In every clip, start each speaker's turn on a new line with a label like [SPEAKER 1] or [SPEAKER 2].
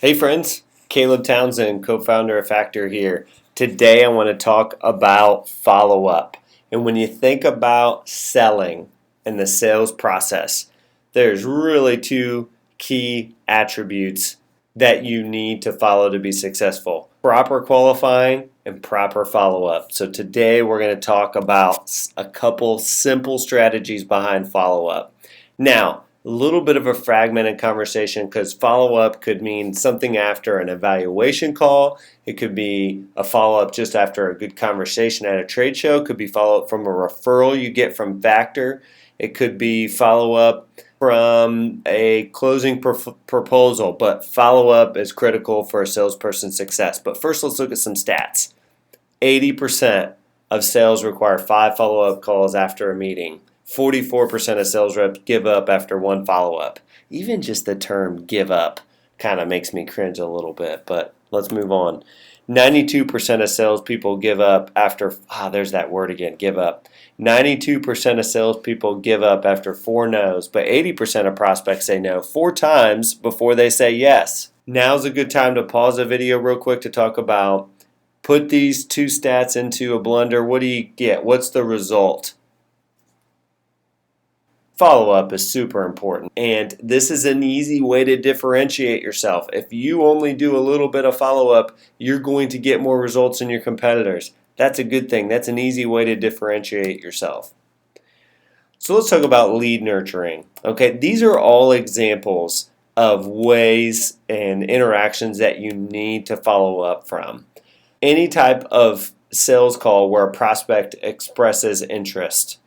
[SPEAKER 1] Hey friends, Caleb Townsend, co-founder of Factor here. Today I want to talk about follow-up. And when you think about selling and the sales process, there's really two key attributes that you need to follow to be successful. Proper qualifying and proper follow-up. So today we're going to talk about a couple simple strategies behind follow-up. Now, a little bit of a fragmented conversation because follow-up could mean something after an evaluation call. It could be a follow-up just after a good conversation at a trade show. It could be follow-up from a referral you get from Factor. It could be follow-up from a closing proposal, but follow-up is critical for a salesperson's success. But first, let's look at some stats. 80% of sales require 5 follow-up calls after a meeting. 44% of sales reps give up after one follow-up. Even just the term give up kind of makes me cringe a little bit, but let's move on. 92% of salespeople give up after, there's that word again, give up. 92% of salespeople give up after 4 no's, but 80% of prospects say no 4 times before they say yes. Now's a good time to pause the video real quick to talk about, put these two stats into a blender. What do you get? What's the result? Follow-up is super important, and this is an easy way to differentiate yourself. If you only do a little bit of follow-up, you're going to get more results than your competitors. That's a good thing. That's an easy way to differentiate yourself. So let's talk about lead nurturing. Okay, these are all examples of ways and interactions that you need to follow up from. Any type of sales call where a prospect expresses interest.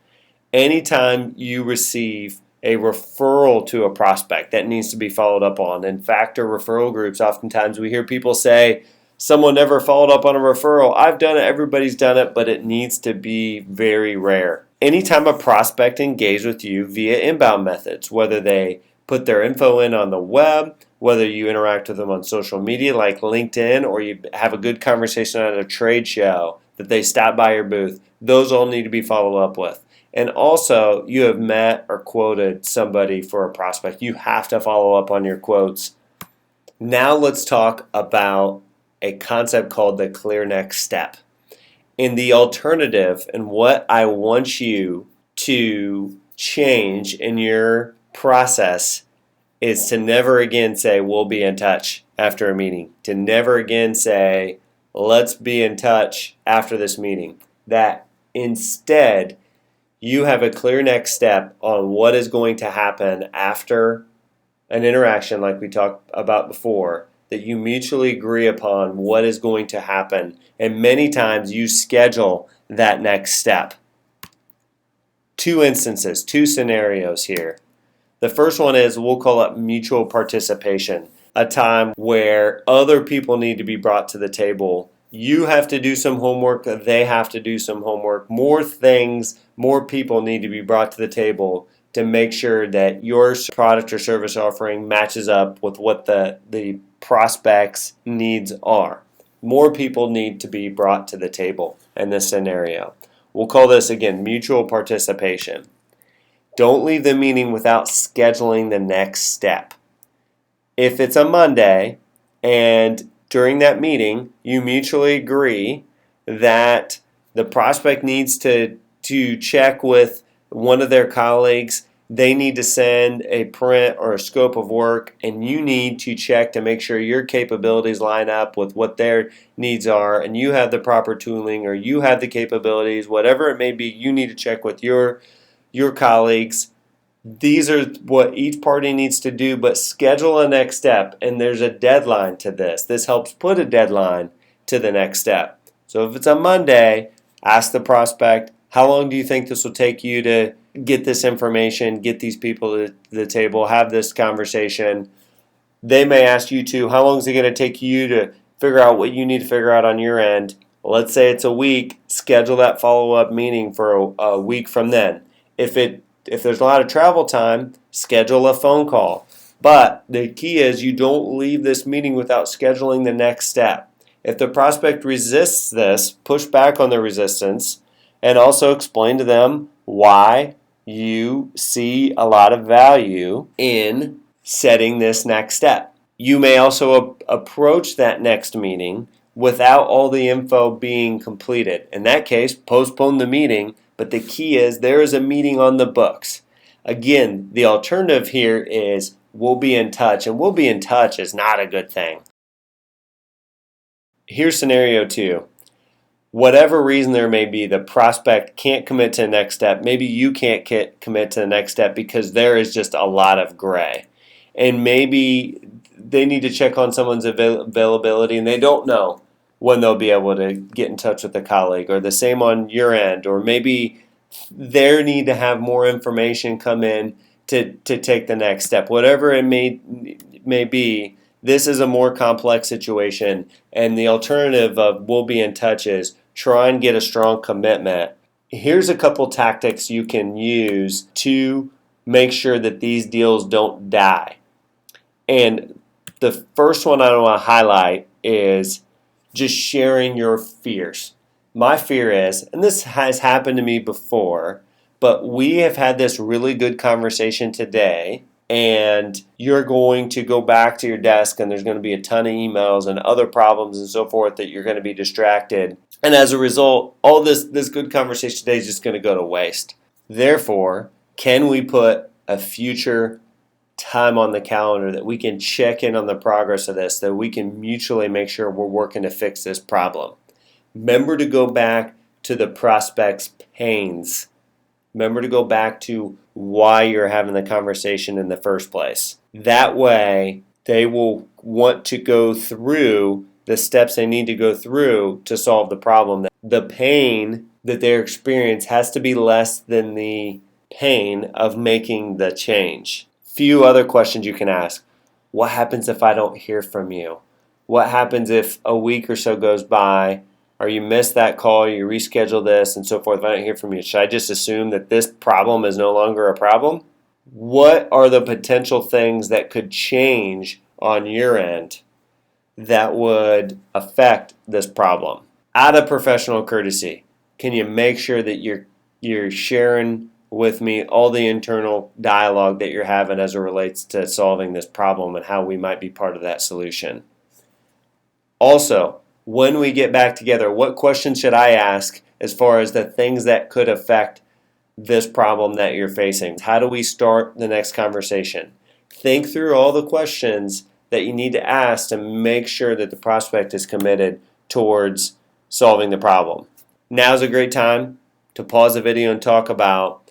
[SPEAKER 1] Anytime you receive a referral to a prospect, that needs to be followed up on. In Factor referral groups, oftentimes we hear people say, someone never followed up on a referral. I've done it, everybody's done it, but it needs to be very rare. Anytime a prospect engages with you via inbound methods, whether they put their info in on the web, whether you interact with them on social media like LinkedIn, or you have a good conversation at a trade show, that they stop by your booth, those all need to be followed up with. And also, you have met or quoted somebody for a prospect. You have to follow up on your quotes. Now let's talk about a concept called the clear next step. In the alternative, and what I want you to change in your process is to never again say, we'll be in touch after a meeting. To never again say, let's be in touch after this meeting. That instead, you have a clear next step on what is going to happen after an interaction like we talked about before, that you mutually agree upon what is going to happen. And many times you schedule that next step. 2 instances, 2 scenarios here. The first one is, we'll call it mutual participation, a time where other people need to be brought to the table. You have to do some homework, they have to do some homework. More things, more people need to be brought to the table to make sure that your product or service offering matches up with what the prospect's needs are. More people need to be brought to the table in this scenario. We'll call this, again, mutual participation. Don't leave the meeting without scheduling the next step. If it's a Monday and during that meeting, you mutually agree that the prospect needs to check with one of their colleagues. They need to send a print or a scope of work, and you need to check to make sure your capabilities line up with what their needs are, and you have the proper tooling, or you have the capabilities, whatever it may be, you need to check with your colleagues. These are what each party needs to do, but schedule a next step, and there's a deadline to this. This helps put a deadline to the next step. So if it's a Monday, ask the prospect, how long do you think this will take you to get this information, get these people to the table, have this conversation? They may ask you to, how long is it going to take you to figure out what you need to figure out on your end? Let's say it's a week, schedule that follow-up meeting for a week from then. If there's a lot of travel time, schedule a phone call. But the key is you don't leave this meeting without scheduling the next step. If the prospect resists this, push back on the resistance and also explain to them why you see a lot of value in setting this next step. You may also approach that next meeting without all the info being completed. In that case, postpone the meeting, but the key is there is a meeting on the books. Again, the alternative here is we'll be in touch, and we'll be in touch is not a good thing. Here's scenario 2. Whatever reason there may be, the prospect can't commit to the next step. Maybe you can't commit to the next step because there is just a lot of gray. And maybe they need to check on someone's availability and they don't know when they'll be able to get in touch with a colleague, or the same on your end, or maybe they need to have more information come in to take the next step. Whatever it may be, this is a more complex situation, and the alternative of we'll be in touch is try and get a strong commitment. Here's a couple tactics you can use to make sure that these deals don't die. And the first one I want to highlight is just sharing your fears. My fear is, and this has happened to me before, but we have had this really good conversation today, and you're going to go back to your desk and there's going to be a ton of emails and other problems and so forth that you're going to be distracted. And as a result, all this good conversation today is just going to go to waste. Therefore, can we put a future time on the calendar that we can check in on the progress of this, that we can mutually make sure we're working to fix this problem? Remember to go back to the prospect's pains. Remember to go back to why you're having the conversation in the first place. That way, they will want to go through the steps they need to go through to solve the problem. The pain that they experience has to be less than the pain of making the change. Few other questions you can ask. What happens if I don't hear from you? What happens if a week or so goes by, or you miss that call, you reschedule this, and so forth? If I don't hear from you, should I just assume that this problem is no longer a problem? What are the potential things that could change on your end that would affect this problem? Out of professional courtesy, can you make sure that you're sharing with me all the internal dialogue that you're having as it relates to solving this problem and how we might be part of that solution? Also, when we get back together, what questions should I ask as far as the things that could affect this problem that you're facing? How do we start the next conversation? Think through all the questions that you need to ask to make sure that the prospect is committed towards solving the problem. Now's a great time to pause the video and talk about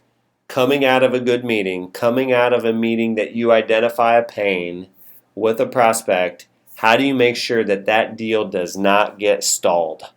[SPEAKER 1] coming out of a good meeting, coming out of a meeting that you identify a pain with a prospect. How do you make sure that that deal does not get stalled?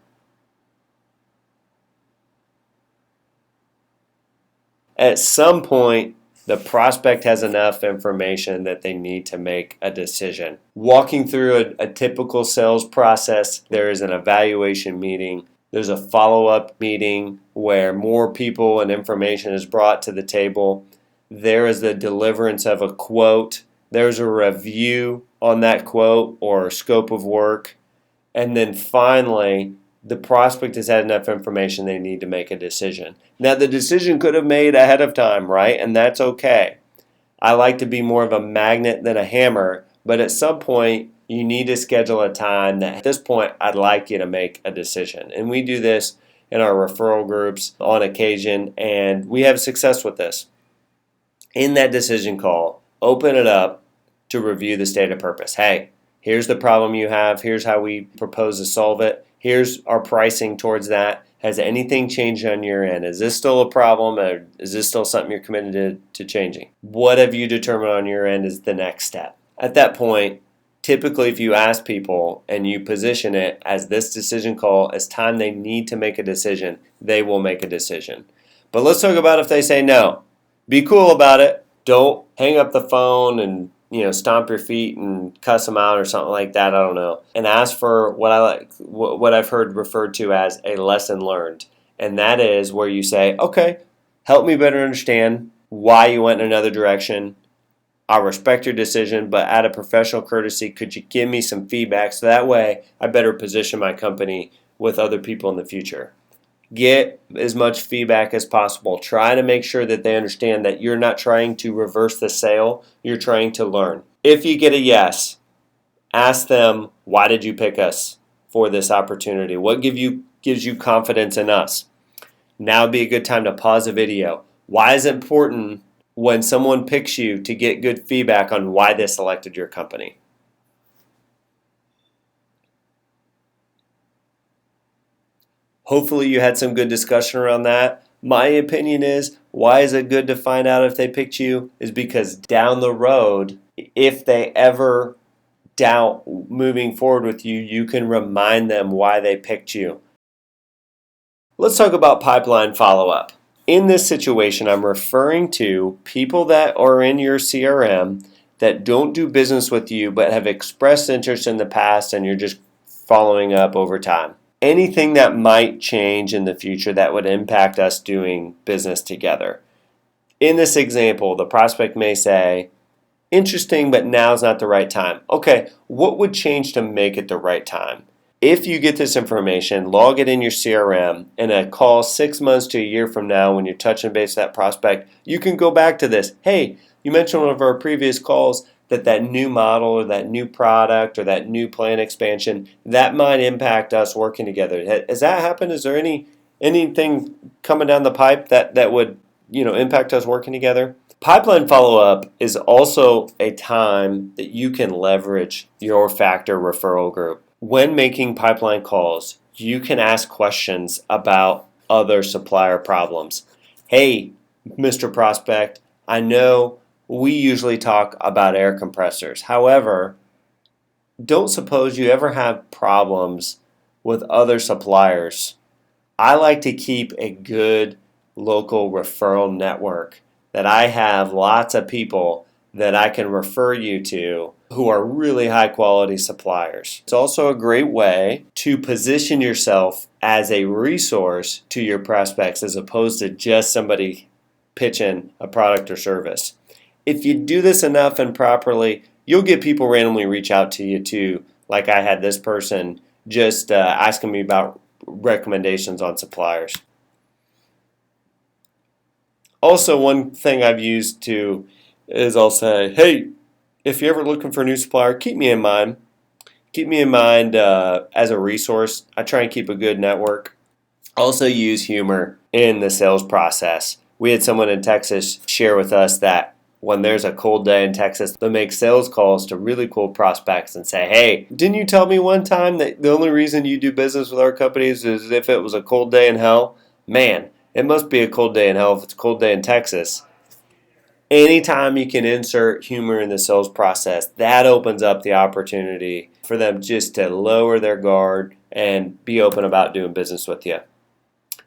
[SPEAKER 1] At some point, the prospect has enough information that they need to make a decision. Walking through a typical sales process, there is an evaluation meeting. There's a follow-up meeting where more people and information is brought to the table. There is the deliverance of a quote. There's a review on that quote or scope of work. And then finally, the prospect has had enough information they need to make a decision. Now, the decision could have made ahead of time, right? And that's okay. I like to be more of a magnet than a hammer, but at some point, you need to schedule a time that at this point, I'd like you to make a decision. And we do this in our referral groups on occasion, and we have success with this. In that decision call, open it up to review the stated purpose. Hey, here's the problem you have. Here's how we propose to solve it. Here's our pricing towards that. Has anything changed on your end? Is this still a problem, or is this still something you're committed to changing? What have you determined on your end is the next step? At that point, typically if you ask people and you position it as this decision call, as time they need to make a decision, they will make a decision. But let's talk about if they say no. Be cool about it. Don't hang up the phone and stomp your feet and cuss them out or something like that. I don't know. And ask for what I've heard referred to as a lesson learned. And that is where you say, okay, help me better understand why you went in another direction. I respect your decision, but out of professional courtesy, could you give me some feedback so that way I better position my company with other people in the future? Get as much feedback as possible. Try to make sure that they understand that you're not trying to reverse the sale. You're trying to learn. If you get a yes, Ask them, why did you pick us for this opportunity? What gives you confidence in us? Now would be a good time to pause the video. Why is it important when someone picks you to get good feedback on why they selected your company? Hopefully you had some good discussion around that. My opinion is, why is it good to find out if they picked you? Is because down the road, if they ever doubt moving forward with you, you can remind them why they picked you. Let's talk about pipeline follow-up. In this situation, I'm referring to people that are in your CRM that don't do business with you but have expressed interest in the past and you're just following up over time. Anything that might change in the future that would impact us doing business together. In this example, the prospect may say, interesting, but now's not the right time. Okay, what would change to make it the right time? If you get this information, log it in your CRM, and a call 6 months to a year from now when you're touching base with that prospect, you can go back to this. Hey, you mentioned one of our previous calls that new model or that new product or that new plan expansion, that might impact us working together. Has that happened? Is there anything coming down the pipe that would impact us working together? Pipeline follow-up is also a time that you can leverage your factor referral group. When making pipeline calls, you can ask questions about other supplier problems. Hey, Mr. Prospect, I know we usually talk about air compressors. However, don't suppose you ever have problems with other suppliers. I like to keep a good local referral network that I have lots of people that I can refer you to who are really high quality suppliers. It's also a great way to position yourself as a resource to your prospects as opposed to just somebody pitching a product or service. If you do this enough and properly, you'll get people randomly reach out to you too, like I had this person just asking me about recommendations on suppliers. Also, one thing I've used too is I'll say, hey, if you're ever looking for a new supplier, keep me in mind. Keep me in mind as a resource. I try and keep a good network. Also use humor in the sales process. We had someone in Texas share with us that when there's a cold day in Texas, they'll make sales calls to really cool prospects and say, hey, didn't you tell me one time that the only reason you do business with our companies is if it was a cold day in hell? Man, it must be a cold day in hell if it's a cold day in Texas. Anytime you can insert humor in the sales process, that opens up the opportunity for them just to lower their guard and be open about doing business with you.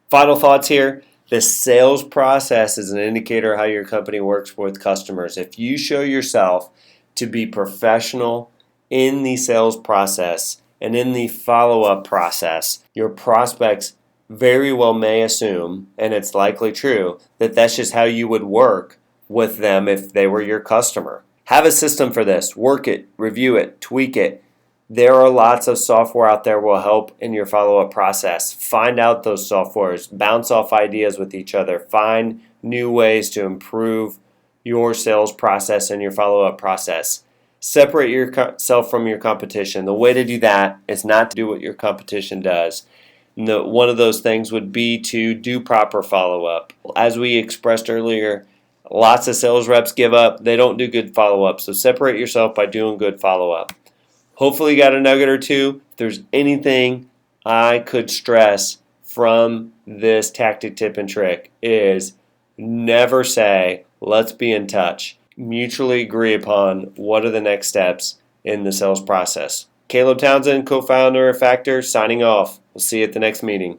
[SPEAKER 1] Final thoughts here. The sales process is an indicator of how your company works with customers. If you show yourself to be professional in the sales process and in the follow-up process, your prospects very well may assume, and it's likely true, that that's just how you would work with them if they were your customer. Have a system for this. Work it, review it, tweak it. There are lots of software out there that will help in your follow-up process. Find out those softwares. Bounce off ideas with each other. Find new ways to improve your sales process and your follow-up process. Separate yourself from your competition. The way to do that is not to do what your competition does. One of those things would be to do proper follow-up. As we expressed earlier, lots of sales reps give up. They don't do good follow-up. So separate yourself by doing good follow-up. Hopefully you got a nugget or two. If there's anything I could stress from this tactic, tip, and trick is never say, let's be in touch. Mutually agree upon what are the next steps in the sales process. Caleb Townsend, co-founder of Factor, signing off. We'll see you at the next meeting.